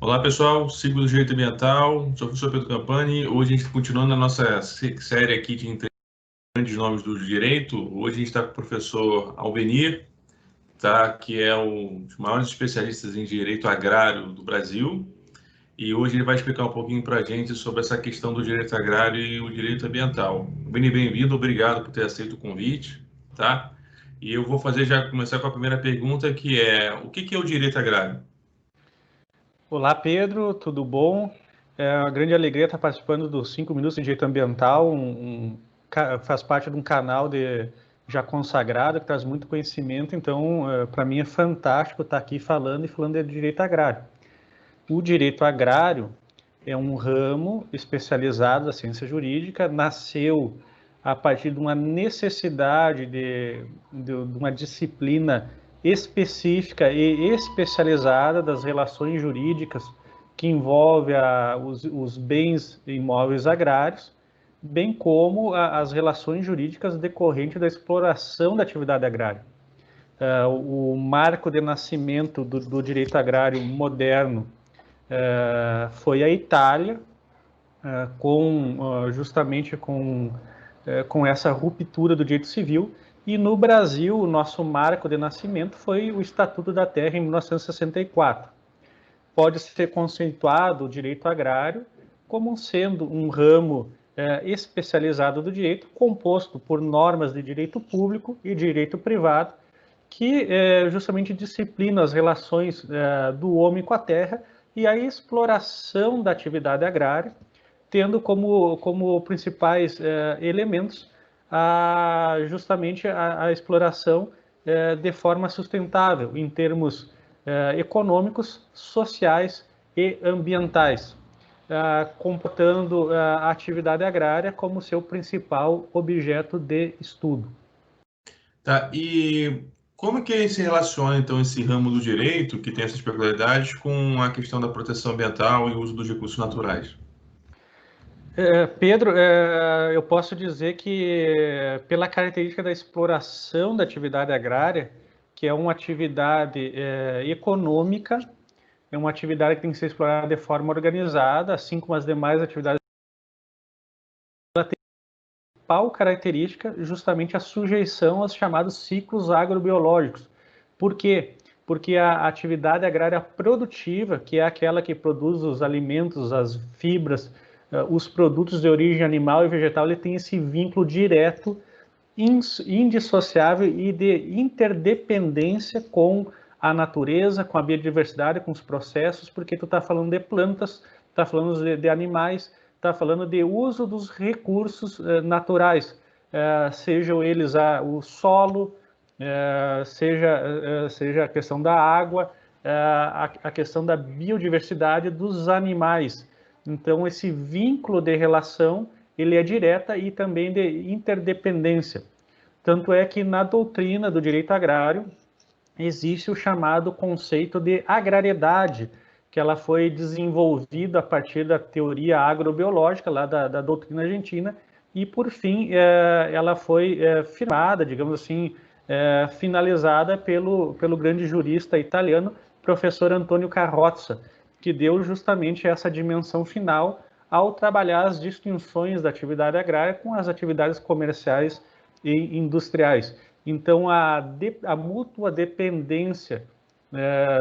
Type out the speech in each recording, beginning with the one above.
Olá pessoal, sigo do Direito Ambiental, sou o professor Pedro Campani. Hoje a gente continuando a nossa série aqui de grandes nomes do direito. Hoje a gente está com o professor Albenir, tá? Que é um dos maiores especialistas em direito agrário do Brasil. E hoje ele vai explicar um pouquinho para a gente sobre essa questão do direito agrário e o direito ambiental. Albenir, bem-vindo, obrigado por ter aceito o convite, tá? E eu vou começar com a primeira pergunta, que é: o que é o direito agrário? Olá, Pedro, tudo bom? É uma grande alegria estar participando dos 5 Minutos de Direito Ambiental, faz parte de um canal já consagrado, que traz muito conhecimento, então, para mim é fantástico estar aqui falando de direito agrário. O direito agrário é um ramo especializado da ciência jurídica, nasceu a partir de uma necessidade de uma disciplina específica e especializada das relações jurídicas que envolve os bens imóveis agrários, bem como as relações jurídicas decorrentes da exploração da atividade agrária. O marco de nascimento do direito agrário moderno foi a Itália, justamente com essa ruptura do direito civil, e no Brasil o nosso marco de nascimento foi o Estatuto da Terra em 1964. Pode ser conceituado o direito agrário como sendo um ramo especializado do direito, composto por normas de direito público e direito privado, que justamente disciplina as relações do homem com a terra e a exploração da atividade agrária, tendo como principais elementos justamente a exploração de forma sustentável, em termos econômicos, sociais e ambientais, comportando a atividade agrária como seu principal objeto de estudo. Tá, e como que se relaciona, então, esse ramo do direito, que tem essas peculiaridades, com a questão da proteção ambiental e uso dos recursos naturais? Pedro, eu posso dizer que, pela característica da exploração da atividade agrária, que é uma atividade econômica, é uma atividade que tem que ser explorada de forma organizada, assim como as demais atividades, ela tem a principal característica justamente a sujeição aos chamados ciclos agrobiológicos. Por quê? Porque a atividade agrária produtiva, que é aquela que produz os alimentos, as fibras, os produtos de origem animal e vegetal, ele tem esse vínculo direto, indissociável e de interdependência com a natureza, com a biodiversidade, com os processos, porque tu está falando de plantas, está falando de animais, está falando de uso dos recursos naturais, sejam eles o solo, seja a questão da água, a questão da biodiversidade dos animais. Então, esse vínculo de relação, ele é direta e também de interdependência. Tanto é que na doutrina do direito agrário existe o chamado conceito de agrariedade, que ela foi desenvolvida a partir da teoria agrobiológica, lá da doutrina argentina, e por fim ela foi firmada, digamos assim, finalizada pelo grande jurista italiano, professor Antônio Carrozza, que deu justamente essa dimensão final ao trabalhar as distinções da atividade agrária com as atividades comerciais e industriais. Então, a mútua dependência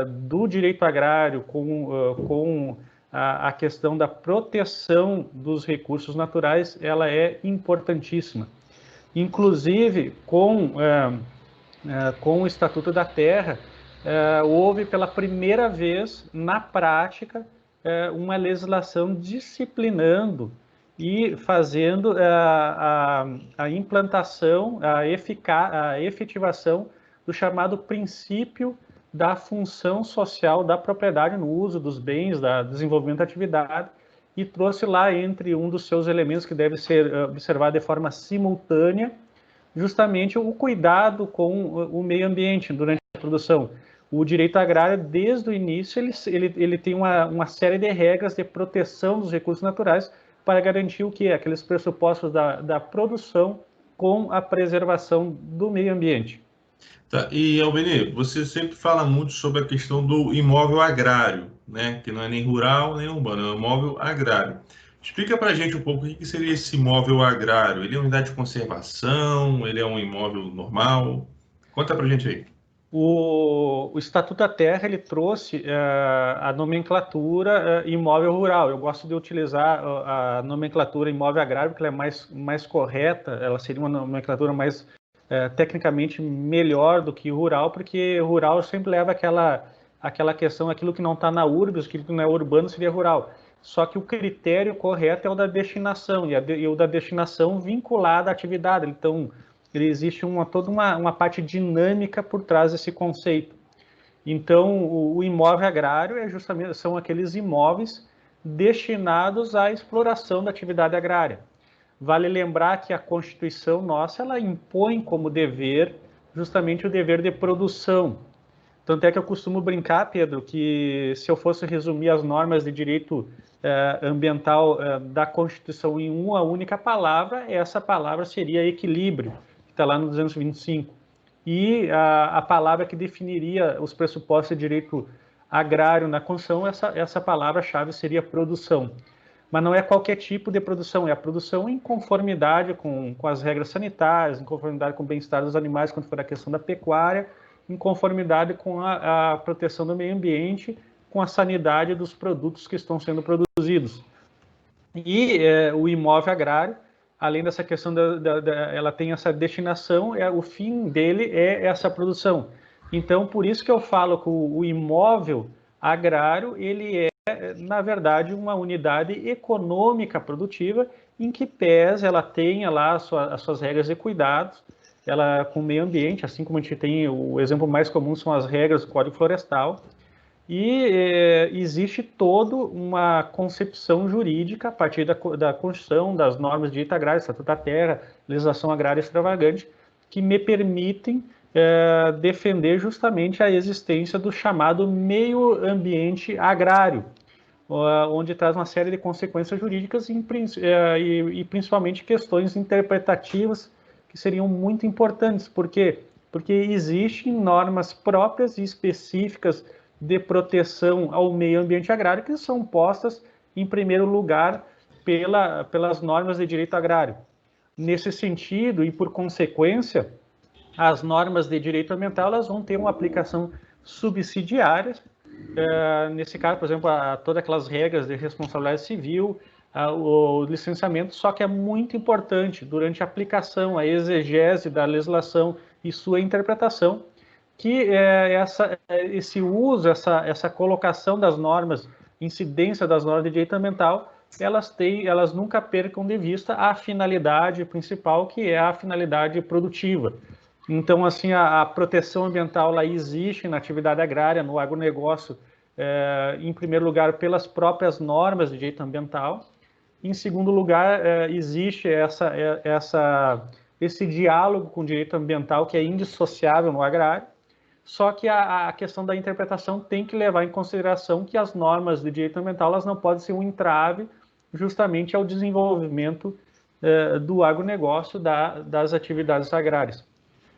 do direito agrário com a questão da proteção dos recursos naturais, ela é importantíssima. Inclusive, com o Estatuto da Terra, houve pela primeira vez, na prática, uma legislação disciplinando e fazendo a implantação, a efetivação do chamado princípio da função social da propriedade no uso dos bens, da desenvolvimento da atividade, e trouxe lá entre um dos seus elementos que deve ser observado de forma simultânea, justamente o cuidado com o meio ambiente durante a produção. O direito agrário, desde o início, ele tem uma série de regras de proteção dos recursos naturais para garantir o que? Aqueles pressupostos da produção com a preservação do meio ambiente. Tá, e Albenir, você sempre fala muito sobre a questão do imóvel agrário, né? Que não é nem rural nem urbano, é um imóvel agrário. Explica para a gente um pouco o que seria esse imóvel agrário. Ele é uma unidade de conservação? Ele é um imóvel normal? Conta para a gente aí. O Estatuto da Terra ele trouxe a nomenclatura imóvel rural. Eu gosto de utilizar a nomenclatura imóvel agrário porque ela é mais correta, ela seria uma nomenclatura mais tecnicamente melhor do que rural, porque rural sempre leva aquela questão, aquilo que não está na urbis, aquilo que não é urbano seria rural. Só que o critério correto é o da destinação, e o da destinação vinculada à atividade. Então, existe toda uma parte dinâmica por trás desse conceito. Então, o imóvel agrário são aqueles imóveis destinados à exploração da atividade agrária. Vale lembrar que a Constituição nossa ela impõe como dever justamente o dever de produção. Tanto é que eu costumo brincar, Pedro, que se eu fosse resumir as normas de direito ambiental da Constituição em uma única palavra, essa palavra seria equilíbrio, que está lá no 225. E a palavra que definiria os pressupostos de direito agrário na Constituição, essa palavra-chave seria produção. Mas não é qualquer tipo de produção, é a produção em conformidade com as regras sanitárias, em conformidade com o bem-estar dos animais, quando for a questão da pecuária, em conformidade com a proteção do meio ambiente, com a sanidade dos produtos que estão sendo produzidos. E o imóvel agrário, além dessa questão ela tem essa destinação, o fim dele é essa produção. Então, por isso que eu falo que o imóvel agrário, ele é, na verdade, uma unidade econômica produtiva em que PES, ela tenha lá as suas regras de cuidados, ela com o meio ambiente, assim como a gente tem, o exemplo mais comum são as regras do Código Florestal, e existe toda uma concepção jurídica a partir da Constituição, das normas de direito agrário, Estatuto da Terra, legislação agrária extravagante, que me permitem defender justamente a existência do chamado meio ambiente agrário, onde traz uma série de consequências jurídicas e principalmente questões interpretativas que seriam muito importantes. Por quê? Porque existem normas próprias e específicas de proteção ao meio ambiente agrário que são postas, em primeiro lugar, pelas normas de direito agrário. Nesse sentido, e por consequência, as normas de direito ambiental elas vão ter uma aplicação subsidiária. Nesse caso, por exemplo, todas aquelas regras de responsabilidade civil, o licenciamento, só que é muito importante durante a aplicação, a exegese da legislação e sua interpretação, que esse uso, essa colocação das normas, incidência das normas de direito ambiental, elas nunca percam de vista a finalidade principal, que é a finalidade produtiva. Então, assim, a proteção ambiental ela existe na atividade agrária, no agronegócio, em primeiro lugar, pelas próprias normas de direito ambiental. Em segundo lugar, existe esse diálogo com o direito ambiental que é indissociável no agrário. Só que a questão da interpretação tem que levar em consideração que as normas de direito ambiental elas não podem ser um entrave justamente ao desenvolvimento do agronegócio, das atividades agrárias.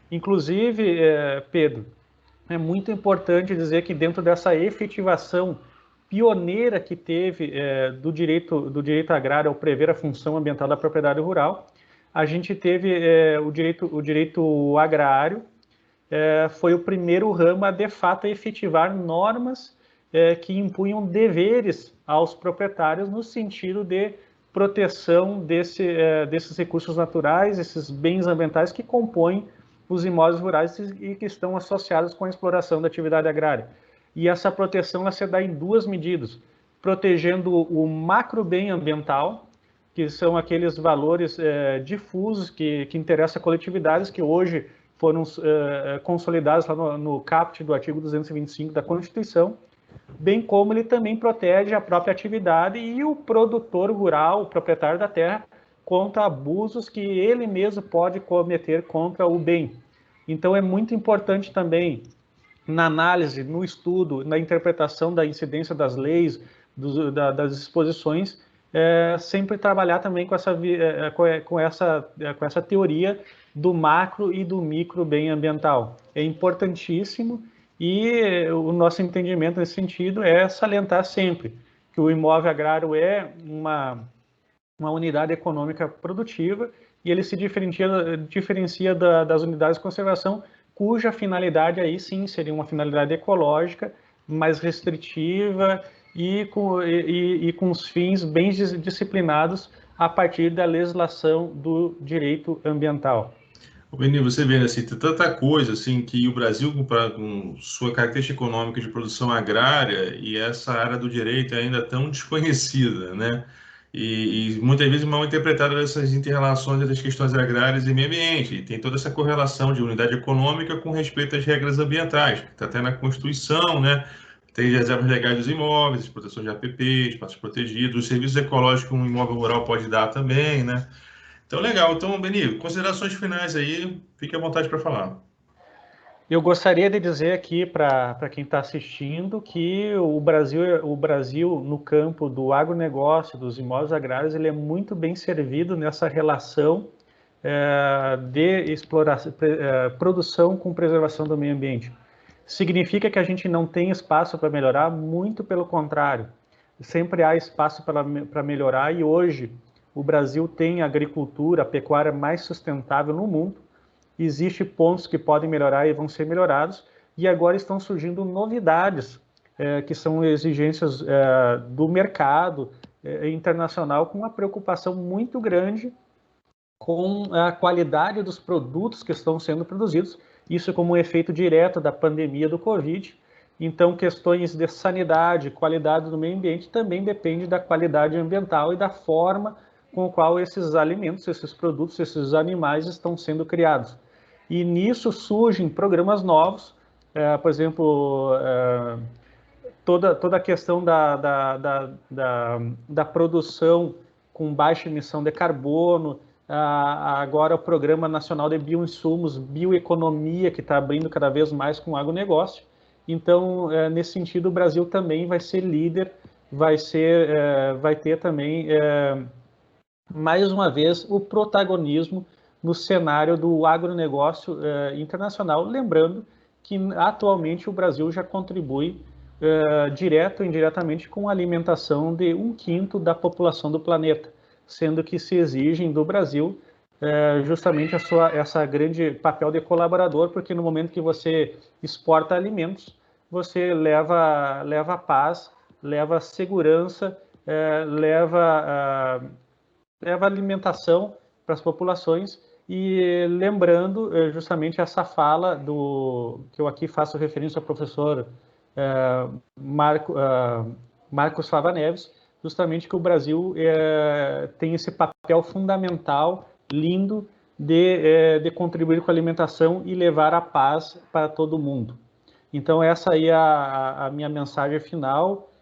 Inclusive, Pedro, é muito importante dizer que dentro dessa efetivação pioneira que teve do direito agrário ao prever a função ambiental da propriedade rural, a gente teve o direito agrário, foi o primeiro ramo a, de fato, efetivar normas que impunham deveres aos proprietários no sentido de proteção desses recursos naturais, esses bens ambientais que compõem os imóveis rurais e que estão associados com a exploração da atividade agrária. E essa proteção ela se dá em duas medidas, protegendo o macro bem ambiental, que são aqueles valores difusos que interessam a coletividades, que hoje foram consolidados lá no caput do artigo 225 da Constituição, bem como ele também protege a própria atividade e o produtor rural, o proprietário da terra, contra abusos que ele mesmo pode cometer contra o bem. Então, é muito importante também, na análise, no estudo, na interpretação da incidência das leis, das disposições, sempre trabalhar também com essa teoria do macro e do micro bem ambiental. É importantíssimo E o nosso entendimento nesse sentido é salientar sempre que o imóvel agrário é uma unidade econômica produtiva e ele se diferencia das unidades de conservação, cuja finalidade aí sim seria uma finalidade ecológica, mais restritiva e com os fins bem disciplinados a partir da legislação do direito ambiental. Vini, você vê, assim, tem tanta coisa assim que o Brasil, com sua característica econômica de produção agrária e essa área do direito é ainda tão desconhecida, né? E muitas vezes mal interpretada essas interrelações entre as questões agrárias e meio ambiente. E tem toda essa correlação de unidade econômica com respeito às regras ambientais, que está até na Constituição, né? Tem reservas legais dos imóveis, proteção de APP, espaços protegidos, os serviços ecológicos que um imóvel rural pode dar também, né? Então, legal. Então, Beni, considerações finais aí, fique à vontade para falar. Eu gostaria de dizer aqui para quem está assistindo que o Brasil, no campo do agronegócio, dos imóveis agrários, ele é muito bem servido nessa relação de exploração, produção com preservação do meio ambiente. Significa que a gente não tem espaço para melhorar? Muito pelo contrário. Sempre há espaço para melhorar e hoje o Brasil tem a agricultura, a pecuária mais sustentável no mundo. Existem pontos que podem melhorar e vão ser melhorados, e agora estão surgindo novidades, que são exigências do mercado internacional, com uma preocupação muito grande com a qualidade dos produtos que estão sendo produzidos, isso como um efeito direto da pandemia do Covid. Então, questões de sanidade, qualidade do meio ambiente também depende da qualidade ambiental e da forma com a qual esses alimentos, esses produtos, esses animais estão sendo criados. E nisso surgem programas novos, por exemplo, toda a questão da produção com baixa emissão de carbono, agora o Programa Nacional de Bioinsumos, Bioeconomia, que está abrindo cada vez mais com o agronegócio. Então, nesse sentido, o Brasil também vai ser líder, vai ter também, mais uma vez, o protagonismo no cenário do agronegócio internacional, lembrando que atualmente o Brasil já contribui direto ou indiretamente com a alimentação de 1/5 da população do planeta, sendo que se exigem do Brasil justamente essa grande papel de colaborador, porque no momento que você exporta alimentos, você leva paz, leva segurança, leva alimentação para as populações. E lembrando justamente essa fala que eu aqui faço referência ao professor Marcos Fava Neves, justamente que o Brasil tem esse papel fundamental, lindo, de contribuir com a alimentação e levar a paz para todo mundo. Então essa aí é a minha mensagem final,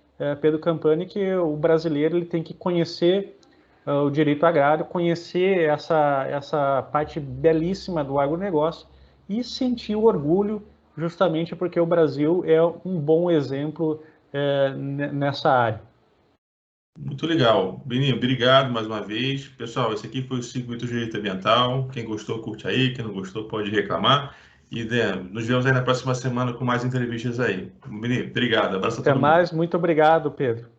Pedro Campani, que o brasileiro ele tem que conhecer o direito agrário, conhecer essa parte belíssima do agronegócio e sentir o orgulho, justamente porque o Brasil é um bom exemplo nessa área. Muito legal. Beninho, obrigado mais uma vez. Pessoal, esse aqui foi o 5 Minutos de Direito Ambiental. Quem gostou, curte aí. Quem não gostou, pode reclamar. E nos vemos aí na próxima semana com mais entrevistas aí. Beninho, obrigado. Abraço a Até todo mundo. mais, muito obrigado, Pedro.